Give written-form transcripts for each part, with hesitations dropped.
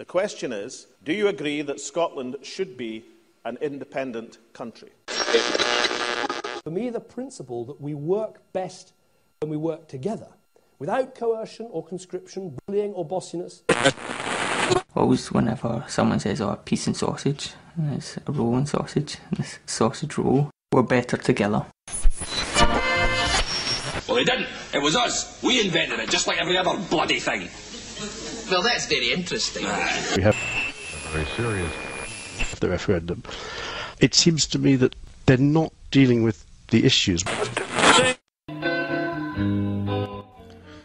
The question is, do you agree that Scotland should be an independent country? For me, the principle that we work best when we work together, without coercion or conscription, bullying or bossiness. Always whenever someone says, oh, peace and sausage, and it's a roll and sausage, and this sausage roll, we're better together. Well, they didn't. It was us. We invented it, just like every other bloody thing. Well, that's very interesting. We have very serious the referendum. It seems to me that they're not dealing with the issues.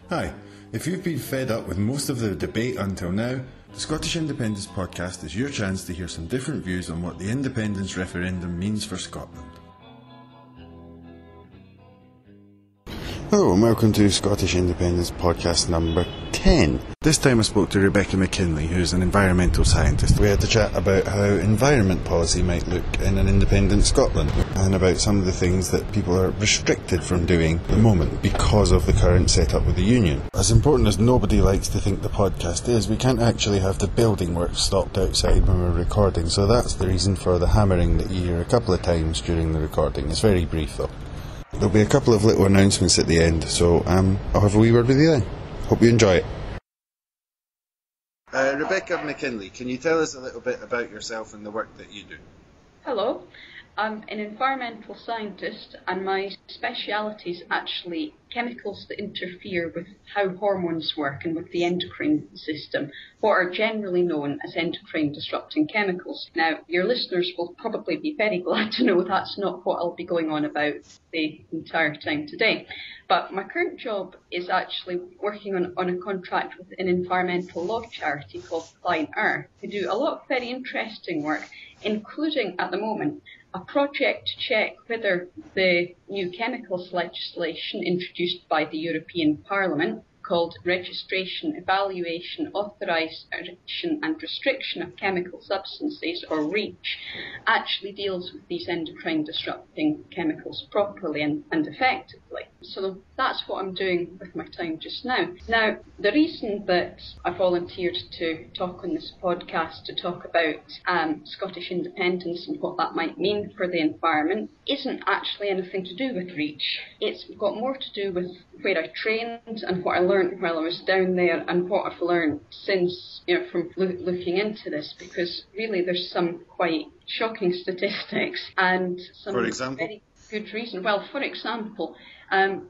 Hi, if you've been fed up with most of the debate until now, the Scottish Independence Podcast is your chance to hear some different views on what the independence referendum means for Scotland. Hello and welcome to Scottish Independence Podcast number 10. This time I spoke to Rebecca McKinlay, who's an environmental scientist. We had to chat about how environment policy might look in an independent Scotland and about some of the things that people are restricted from doing at the moment because of the current setup with the union. As important as nobody likes to think the podcast is, we can't actually have the building work stopped outside when we're recording, so that's the reason for the hammering that you hear a couple of times during the recording. It's very brief though. There'll be a couple of little announcements at the end, so I'll have a wee word with you then. Hope you enjoy it. Rebecca McKinlay, can you tell us a little bit about yourself and the work that you do? Hello, I'm an environmental scientist and my speciality is actually chemicals that interfere with how hormones work and with the endocrine system, what are generally known as endocrine disrupting chemicals. Now, your listeners will probably be very glad to know that's not what I'll be going on about the entire time today. But my current job is actually working on a contract with an environmental law charity called Planet Earth, who do a lot of very interesting work, including at the moment a project to check whether the new chemicals legislation introduced by the European Parliament called Registration, Evaluation, Authorisation and Restriction of Chemical Substances, or REACH, actually deals with these endocrine disrupting chemicals properly and effectively. So that's what I'm doing with my time just now. Now, the reason that I volunteered to talk on this podcast to talk about Scottish independence and what that might mean for the environment isn't actually anything to do with REACH. It's got more to do with where I trained and what I learned while I was down there and what I've learned since, from looking into this, because really there's some quite shocking statistics and some very good reason. Well, for example,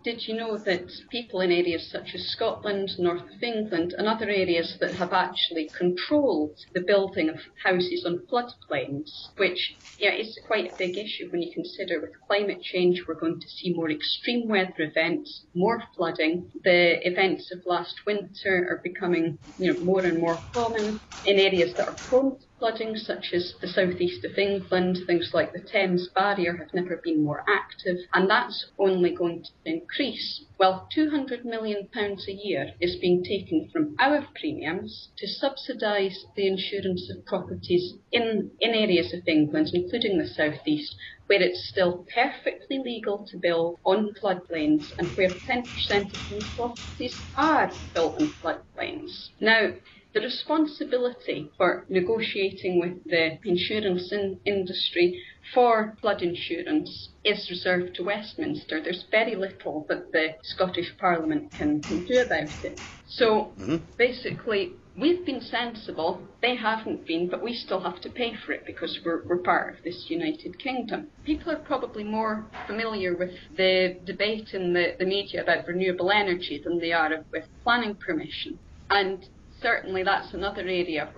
did you know that people in areas such as Scotland, north of England and other areas that have actually controlled the building of houses on floodplains, which is quite a big issue when you consider with climate change we're going to see more extreme weather events, more flooding. The events of last winter are becoming more and more common in areas that are prone to flooding, such as the southeast of England. Things like the Thames Barrier have never been more active, and that's only going to increase. Well, £200 million a year is being taken from our premiums to subsidise the insurance of properties in areas of England, including the southeast, where it's still perfectly legal to build on floodplains and where 10% of these properties are built on floodplains. Now, the responsibility for negotiating with the insurance industry for flood insurance is reserved to Westminster. There's very little that the Scottish Parliament can do about it. So basically, we've been sensible, they haven't been, but we still have to pay for it because we're part of this United Kingdom. People are probably more familiar with the debate in the media about renewable energy than they are with planning permission. And certainly that's another area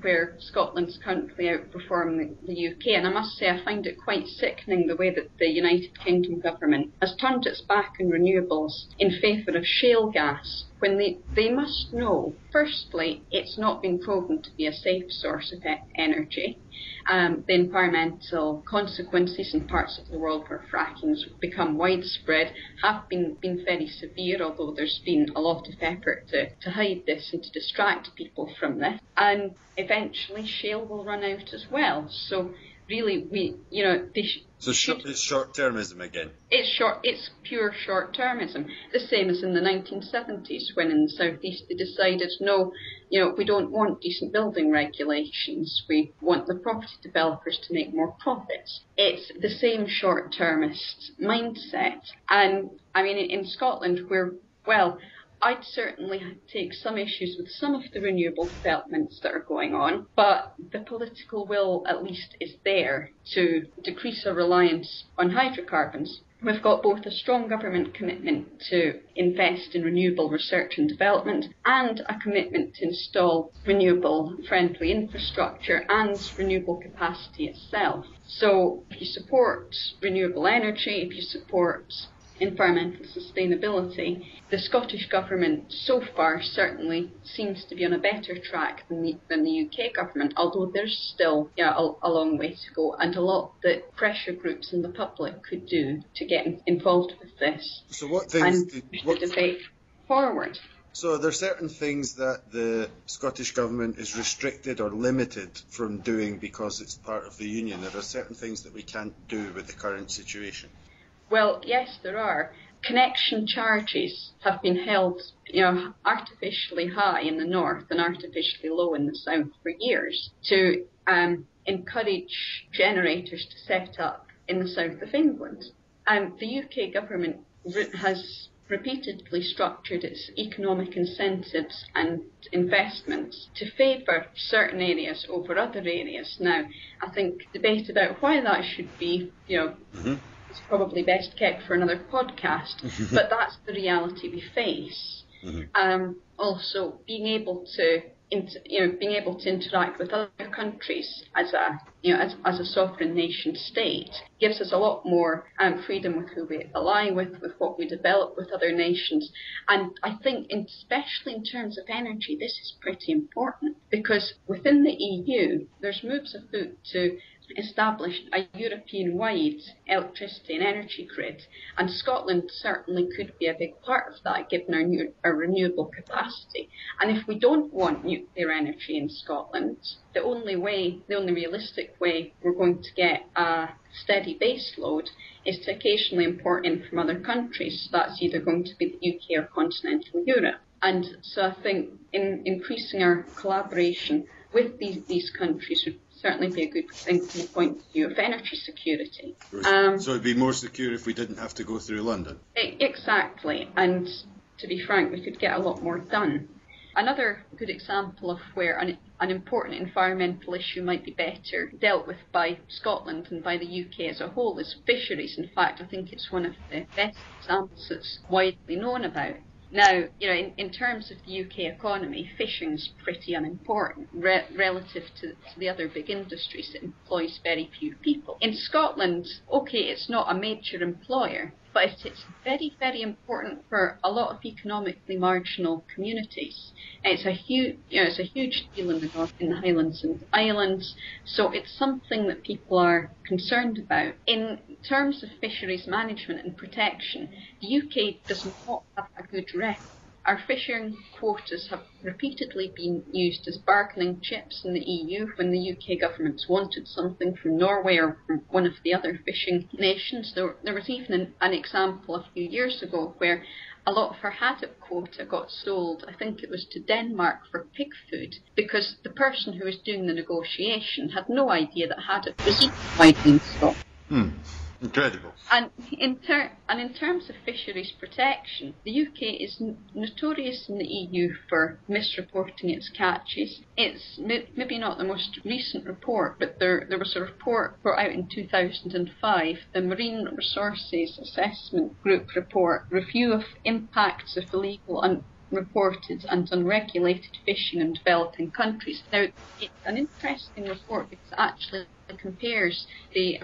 where Scotland's currently outperforming the UK, and I must say I find it quite sickening the way that the United Kingdom government has turned its back on renewables in favour of shale gas, when they must know, firstly, it's not been proven to be a safe source of energy. The environmental consequences in parts of the world where fracking has become widespread have been very severe, although there's been a lot of effort to hide this and to distract people from this. And eventually shale will run out as well. So really, So it's short-termism again. It's pure short-termism. The same as in the 1970s, when in the southeast they decided, no, we don't want decent building regulations. We want the property developers to make more profits. It's the same short-termist mindset. And I mean, in Scotland, I'd certainly take some issues with some of the renewable developments that are going on, but the political will at least is there to decrease our reliance on hydrocarbons. We've got both a strong government commitment to invest in renewable research and development and a commitment to install renewable-friendly infrastructure and renewable capacity itself. So if you support renewable energy, if you support environmental sustainability, the Scottish Government so far certainly seems to be on a better track than the UK Government, although there's still a long way to go and a lot that pressure groups in the public could do to get involved with this. So what things the debate forward. So are there certain things that the Scottish Government is restricted or limited from doing because it's part of the Union? Are there certain things that we can't do with the current situation? Well, yes, there are. Connection charges have been held, artificially high in the north and artificially low in the south for years to encourage generators to set up in the south of England. The UK government has repeatedly structured its economic incentives and investments to favour certain areas over other areas. Now, I think debate about why that should be, it's probably best kept for another podcast, but that's the reality we face. Also, being able to interact with other countries as a sovereign nation state gives us a lot more freedom with who we ally with what we develop with other nations. And I think, especially in terms of energy, this is pretty important because within the EU, there's moves afoot to establish a European-wide electricity and energy grid, and Scotland certainly could be a big part of that given our renewable capacity. And if we don't want nuclear energy in Scotland, the only realistic way we're going to get a steady base load is to occasionally import in from other countries. That's either going to be the UK or continental Europe. And so I think increasing our collaboration with these countries would certainly be a good thing from the point of view of energy security. So it'd be more secure if we didn't have to go through London? Exactly, and to be frank, we could get a lot more done. Another good example of where an important environmental issue might be better dealt with by Scotland and by the UK as a whole is fisheries. In fact, I think it's one of the best examples that's widely known about. Now, in terms of the UK economy, fishing's pretty unimportant relative to the other big industries. It employs very few people. In Scotland, okay, it's not a major employer, but it's very, very important for a lot of economically marginal communities. It's a huge deal in the north, in the Highlands and Islands, so it's something that people are concerned about. In terms of fisheries management and protection, the UK does not have a good record. Our fishing quotas have repeatedly been used as bargaining chips in the EU when the UK governments wanted something from Norway or from one of the other fishing nations. There was even an example a few years ago where a lot of our haddock quota got sold, I think it was to Denmark, for pig food, because the person who was doing the negotiation had no idea that haddock was eaten widely in Scotland. Incredible. And in terms of fisheries protection, the UK is notorious in the EU for misreporting its catches. It's maybe not the most recent report, but there was a report brought out in 2005, the Marine Resources Assessment Group report, Review of Impacts of Illegal, Unreported and Unregulated Fishing in Developing Countries. Now, it's an interesting report because it actually compares the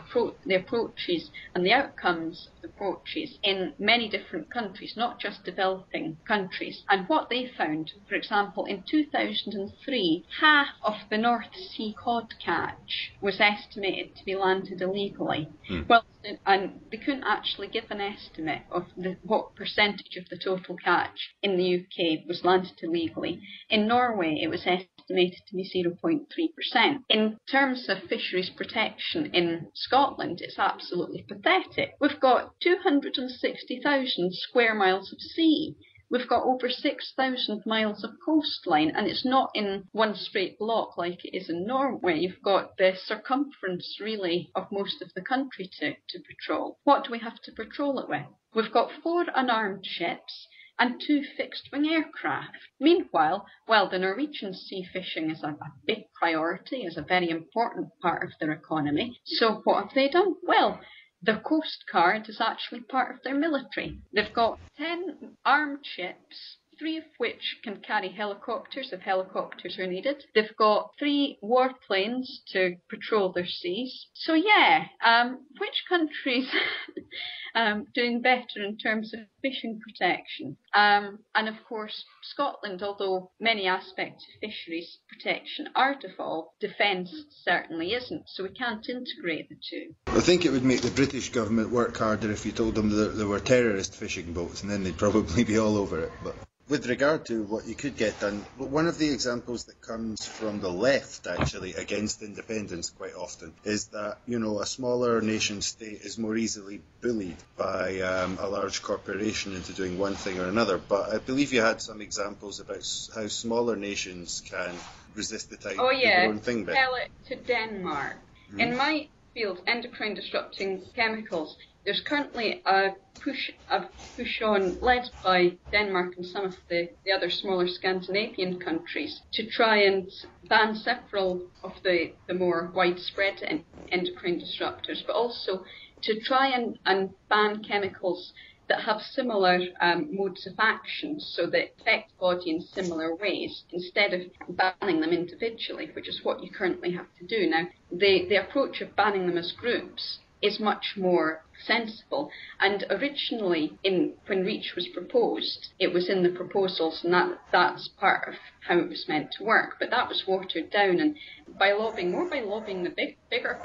approaches and the outcomes of the approaches in many different countries, not just developing countries. And what they found, for example, in 2003, half of the North Sea cod catch was estimated to be landed illegally. Well, and they couldn't actually give an estimate of what percentage of the total catch in the UK was landed illegally. In Norway, it was estimated to be 0.3%. In terms of fisheries protection in Scotland, it's absolutely pathetic. We've got 260,000 square miles of sea. We've got over 6,000 miles of coastline, and it's not in one straight block like it is in Norway. You've got the circumference, really, of most of the country to patrol. What do we have to patrol it with? We've got 4 unarmed ships and 2 fixed-wing aircraft. Meanwhile, the Norwegian sea fishing is a big priority, is a very important part of their economy. So what have they done? Well, the Coast Guard is actually part of their military. They've got 10 armed ships, 3 of which can carry helicopters if helicopters are needed. They've got 3 warplanes to patrol their seas. So which countries doing better in terms of fishing protection? And of course, Scotland, although many aspects of fisheries protection are devolved, defence certainly isn't, so we can't integrate the two. I think it would make the British government work harder if you told them that there were terrorist fishing boats, and then they'd probably be all over it. But with regard to what you could get done, one of the examples that comes from the left, actually, against independence quite often, is that, a smaller nation state is more easily bullied by a large corporation into doing one thing or another. But I believe you had some examples about how smaller nations can resist the tide and do their own thing better. Tell it to Denmark. Mm-hmm. In my field, endocrine disrupting chemicals, there's currently a push on, led by Denmark and some of the other smaller Scandinavian countries, to try and ban several of the more widespread endocrine disruptors, but also to try and ban chemicals that have similar modes of action, so that affect the body in similar ways, instead of banning them individually, which is what you currently have to do. Now, the approach of banning them as groups is much more sensible, and originally, when REACH was proposed, it was in the proposals, and that's part of how it was meant to work, but that was watered down, and by lobbying the bigger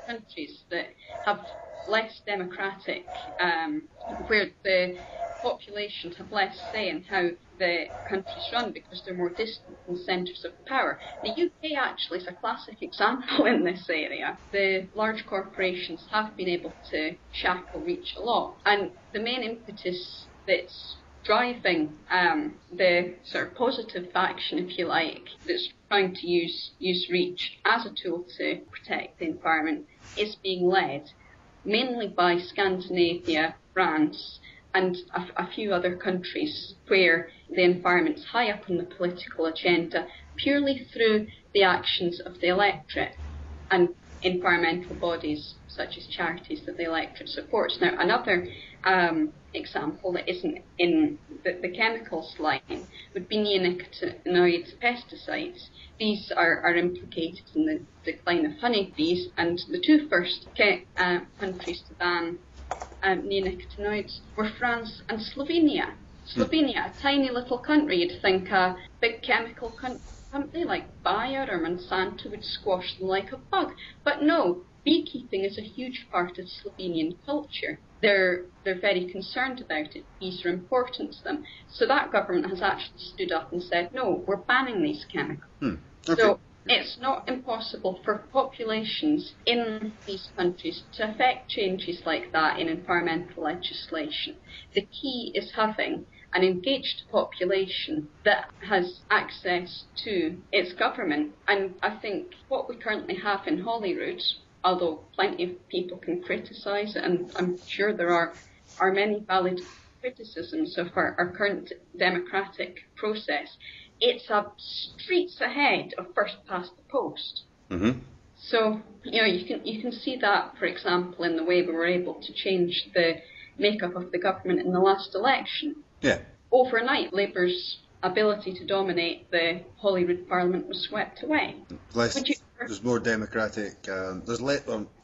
countries that have less democratic, where the populations have less say in how the countries run because they're more distant from centres of power. The UK actually is a classic example in this area. The large corporations have been able to shackle REACH a lot, and the main impetus that's driving the sort of positive faction, if you like, that's trying to use REACH as a tool to protect the environment is being led mainly by Scandinavia, France, and a few other countries where the environment's high up on the political agenda purely through the actions of the electorate and environmental bodies such as charities that the electorate supports. Now, another example that isn't in the chemicals line would be neonicotinoid pesticides. These are implicated in the decline of honeybees, and the 2 first countries to ban neonicotinoids were France and Slovenia. Slovenia, a tiny little country, you'd think a big chemical company like Bayer or Monsanto would squash them like a bug. But no, beekeeping is a huge part of Slovenian culture. They're very concerned about it. Bees are important to them. So that government has actually stood up and said, no, we're banning these chemicals. Okay. So it's not impossible for populations in these countries to affect changes like that in environmental legislation. The key is having an engaged population that has access to its government. And I think what we currently have in Holyrood, although plenty of people can criticise it, and I'm sure there are many valid criticisms of our current democratic process, it's a streets ahead of first past the post. Mm-hmm. So, you can see that, for example, in the way we were able to change the makeup of the government in the last election. Yeah. Overnight, Labour's ability to dominate the Holyrood Parliament was swept away. There's more democratic, I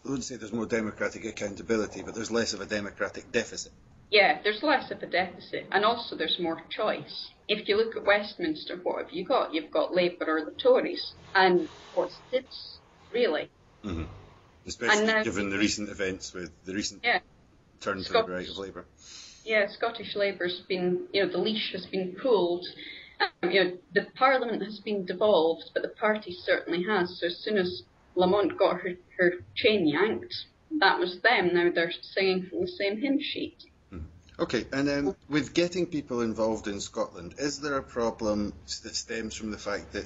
wouldn't say there's more democratic accountability, but there's less of a democratic deficit. Yeah, there's less of a deficit, and also there's more choice. If you look at Westminster, what have you got? You've got Labour or the Tories, and what's this, really? Mm-hmm. Especially given the recent events with the recent turn to the right of Labour. Yeah, Scottish Labour's been, the leash has been pulled. The Parliament has been devolved, but the party certainly has. So as soon as Lamont got her chain yanked, that was them. Now they're singing from the same hymn sheet. Okay, and with getting people involved in Scotland, is there a problem that stems from the fact that